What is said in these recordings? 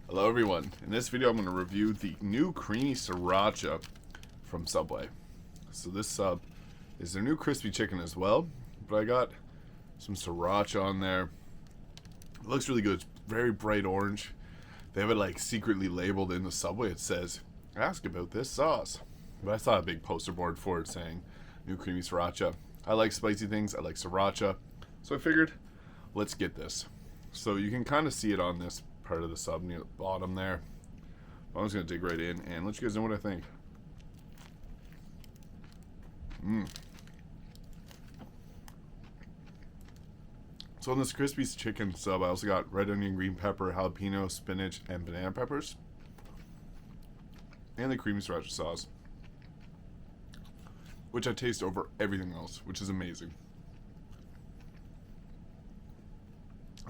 Hello everyone. In this video I'm going to review the new creamy Sriracha from Subway. So this sub is their new crispy chicken as well, but I got some Sriracha on there. It looks really good. It's very bright orange. They have it like secretly labeled in the Subway. It says, ask about this sauce. But I saw a big poster board for it saying new creamy Sriracha. I like spicy things. I like Sriracha. So I figured, let's get this. So you can kind of see it on this part of the sub near the bottom there. I'm just going to dig right in and let you guys know what I think. So on this crispy chicken sub, I also got red onion, green pepper, jalapeno, spinach, and banana peppers. And the creamy Sriracha sauce, which I taste over everything else, which is amazing.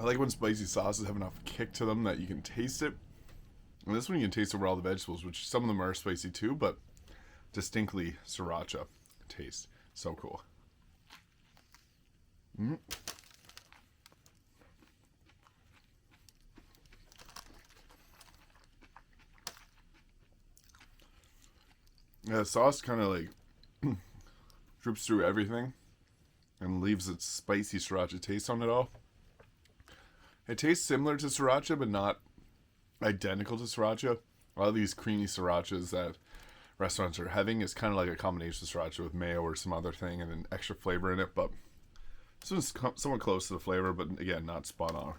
I like when spicy sauces have enough kick to them that you can taste it. And this one you can taste over all the vegetables, which some of them are spicy too, but distinctly Sriracha taste. So cool. Yeah, the sauce kind of like drips through everything and leaves its spicy Sriracha taste on it all. It tastes similar to Sriracha, but not identical to Sriracha. A lot of these creamy Srirachas that restaurants are having is kind of like a combination of Sriracha with mayo or some other thing and an extra flavor in it, but this one's somewhat close to the flavor, but again, not spot on.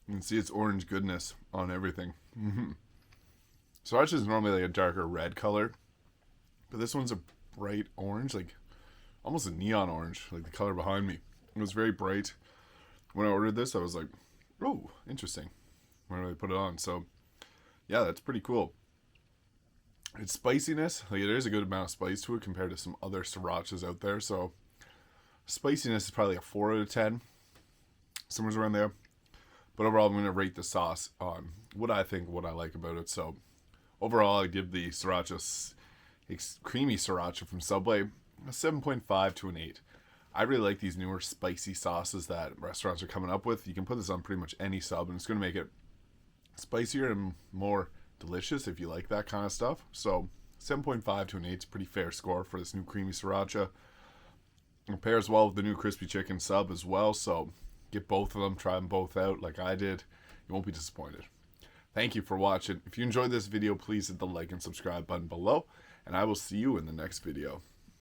You can see its orange goodness on everything. Sriracha is normally like a darker red color, but this one's a bright orange, like almost a neon orange, like the color behind me. It was very bright. When I ordered this, I was like, oh, interesting. When do I put it on? So, yeah, that's pretty cool. Its spiciness, like there's a good amount of spice to it compared to some other Srirachas out there. So, spiciness is probably a 4 out of 10. Somewhere around there. But overall, I'm going to rate the sauce on what I like about it. So, overall, I give the Sriracha, creamy Sriracha from Subway, a 7.5 to an 8. I really like these newer spicy sauces that restaurants are coming up with. You can put this on pretty much any sub, and it's going to make it spicier and more delicious if you like that kind of stuff. So, 7.5 to an 8 is a pretty fair score for this new creamy Sriracha. It pairs well with the new crispy chicken sub as well, so get both of them, try them both out like I did. You won't be disappointed. Thank you for watching. If you enjoyed this video, please hit the like and subscribe button below, and I will see you in the next video.